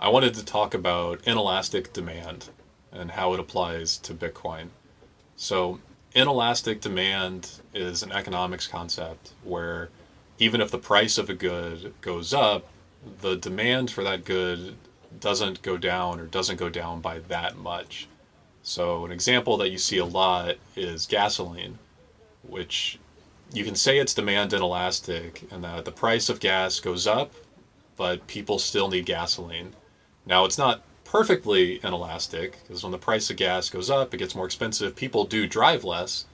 I wanted to talk about inelastic demand and how it applies to Bitcoin. So, inelastic demand is an economics concept where even if the price of a good goes up, the demand for that good doesn't go down or doesn't go down by that much. So, an example that you see a lot is gasoline, which you can say it's demand inelastic and that the price of gas goes up, but people still need gasoline. Now, it's not perfectly inelastic because when the price of gas goes up, it gets more expensive. People do drive less,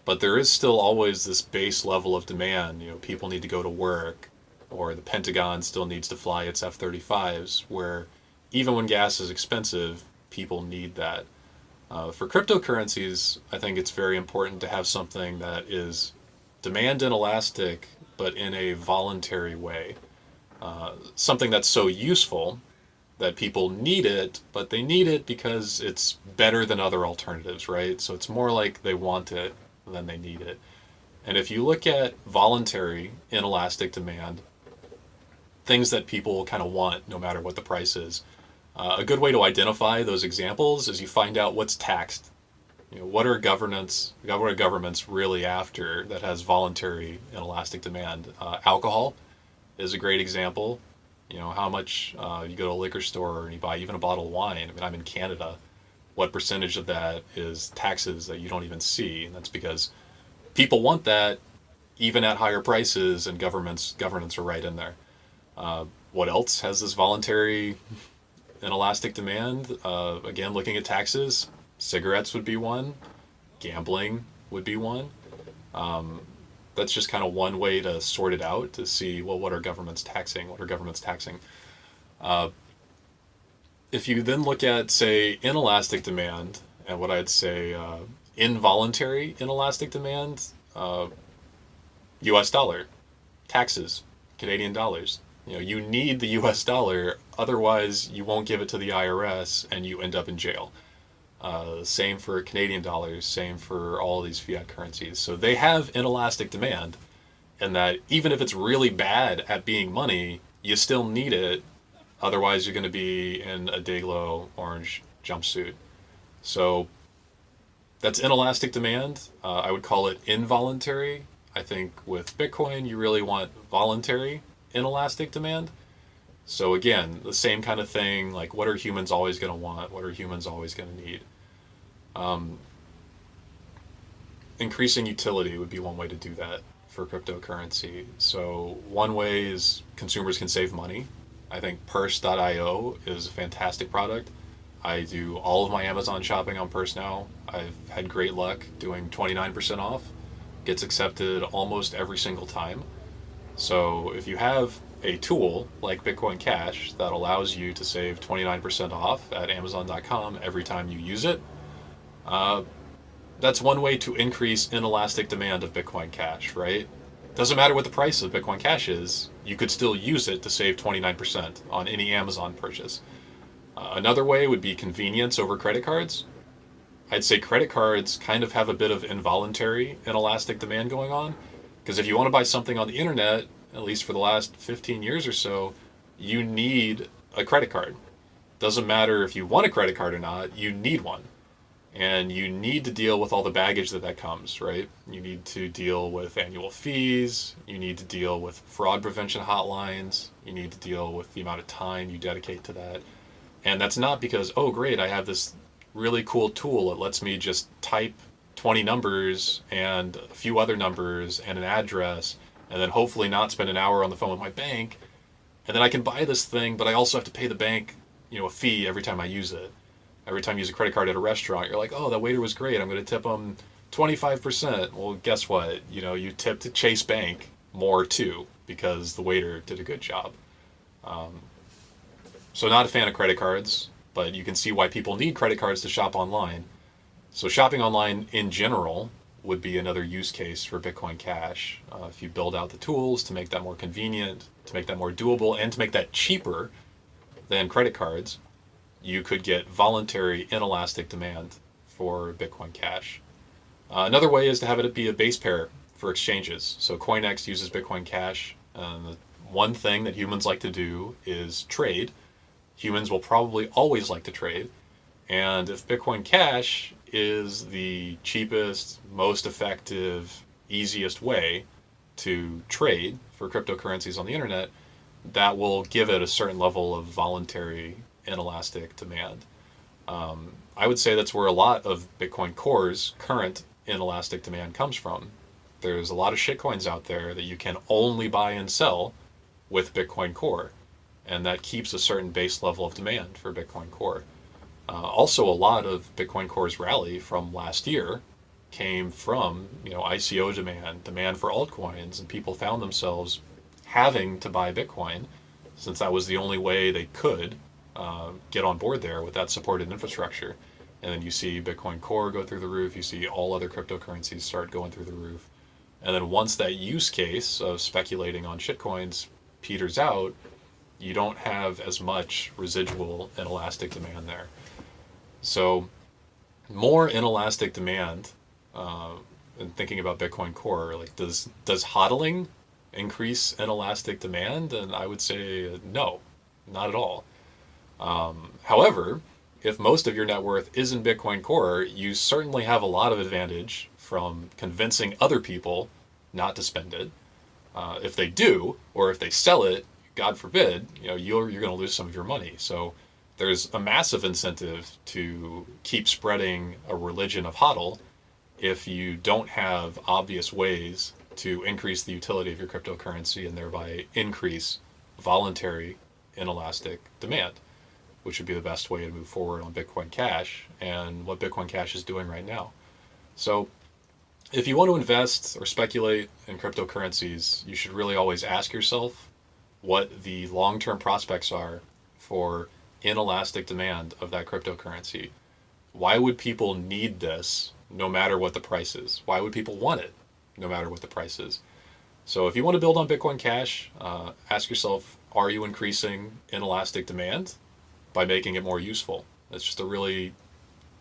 but there is still always this base level of demand. People need to go to work, or the Pentagon still needs to fly its F 35s, where even when gas is expensive, people need that. For cryptocurrencies, I think it's very important to have something that is demand inelastic, but in a voluntary way. Something that's so useful that people need it, but they need it because it's better than other alternatives, right? So it's more like they want it than they need it. And if you look at voluntary inelastic demand, things that people kind of want no matter what the price is, a good way to identify those examples is you find out what's taxed. What are governments really after that has voluntary inelastic demand? Alcohol is a great example. How much you go to a liquor store and you buy even a bottle of wine. I mean, I'm in Canada. What percentage of that is taxes that you don't even see? And that's because people want that even at higher prices, and governments are right in there. What else has this voluntary inelastic demand? Again, looking at taxes, cigarettes would be one, gambling would be one. That's just kind of one way to sort it out to see, well, what are governments taxing? What are governments taxing? Uh, if you then look at, say, inelastic demand and what I'd say involuntary inelastic demand, US dollar, taxes, Canadian dollars. You need the US dollar, otherwise, you won't give it to the IRS and you end up in jail. Same for Canadian dollars, same for all these fiat currencies. So they have inelastic demand, and that even if it's really bad at being money, you still need it. Otherwise, you're going to be in a Dayglow orange jumpsuit. So that's inelastic demand. I would call it involuntary. I think with Bitcoin, you really want voluntary inelastic demand. So again, the same kind of thing, like what are humans always going to want? What are humans always going to need? Um, Increasing utility would be one way to do that for cryptocurrency. So one way is consumers can save money. I think Purse.io is a fantastic product. I do all of my Amazon shopping on Purse now. I've had great luck doing 29% off. Gets accepted almost every single time. So if you have a tool like Bitcoin Cash that allows you to save 29% off at Amazon.com every time you use it, uh, that's one way to increase inelastic demand of Bitcoin Cash, right? Doesn't matter what the price of Bitcoin Cash is, you could still use it to save 29% on any Amazon purchase. Another way would be convenience over credit cards. I'd say credit cards kind of have a bit of involuntary inelastic demand going on. Because if you want to buy something on the internet, at least for the last 15 years or so, you need a credit card. Doesn't matter if you want a credit card or not, you need one. And you need to deal with all the baggage that comes, right? You need to deal with annual fees. You need to deal with fraud prevention hotlines. You need to deal with the amount of time you dedicate to that. And that's not because, oh, great, I have this really cool tool that lets me just type 20 numbers and a few other numbers and an address, and then hopefully not spend an hour on the phone with my bank. And then I can buy this thing, but I also have to pay the bank, a fee every time I use it. Every time you use a credit card at a restaurant, you're like, oh, that waiter was great. I'm going to tip him 25%. Well, guess what? You tipped Chase Bank more too because the waiter did a good job. Um, so not a fan of credit cards, but you can see why people need credit cards to shop online. So shopping online in general would be another use case for Bitcoin Cash. If you build out the tools to make that more convenient, to make that more doable, and to make that cheaper than credit cards, you could get voluntary inelastic demand for Bitcoin Cash. Another way is to have it be a base pair for exchanges. So CoinEx uses Bitcoin Cash. The one thing that humans like to do is trade. humans will probably always like to trade. And if Bitcoin Cash is the cheapest, most effective, easiest way to trade for cryptocurrencies on the internet, that will give it a certain level of voluntary inelastic demand. I would say that's where a lot of Bitcoin Core's current inelastic demand comes from. There's a lot of shitcoins out there that you can only buy and sell with Bitcoin Core, and that keeps a certain base level of demand for Bitcoin Core. Also, a lot of Bitcoin Core's rally from last year came from ICO demand for altcoins, and people found themselves having to buy Bitcoin since that was the only way they could get on board there with that supported infrastructure. And then you see Bitcoin Core go through the roof. You see all other cryptocurrencies start going through the roof. And then once that use case of speculating on shitcoins peters out, you don't have as much residual inelastic demand there. So more inelastic demand, and thinking about Bitcoin Core, like does hodling increase inelastic demand? And I would say no, not at all. However, if most of your net worth is in Bitcoin Core, you certainly have a lot of advantage from convincing other people not to spend it. If they do, or if they sell it, God forbid, you're going to lose some of your money. So there's a massive incentive to keep spreading a religion of hodl if you don't have obvious ways to increase the utility of your cryptocurrency and thereby increase voluntary inelastic demand, which would be the best way to move forward on Bitcoin Cash and what Bitcoin Cash is doing right now. So if you want to invest or speculate in cryptocurrencies, you should really always ask yourself what the long-term prospects are for inelastic demand of that cryptocurrency. Why would people need this no matter what the price is? Why would people want it no matter what the price is? So if you want to build on Bitcoin Cash, ask yourself, are you increasing inelastic demand by making it more useful? It's just a really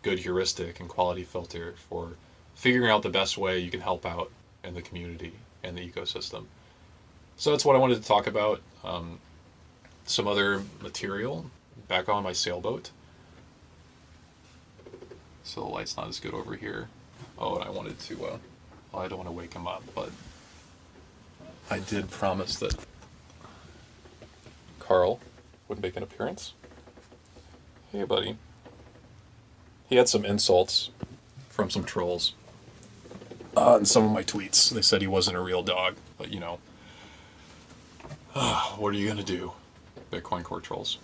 good heuristic and quality filter for figuring out the best way you can help out in the community and the ecosystem. So that's what I wanted to talk about. Some other material back on my sailboat. So the light's not as good over here. Oh, and I wanted to, well, I don't want to wake him up, but I did promise that Carl would make an appearance. Hey, buddy. He had some insults from some trolls on some of my tweets. They said he wasn't a real dog, but what are you going to do, Bitcoin Core trolls?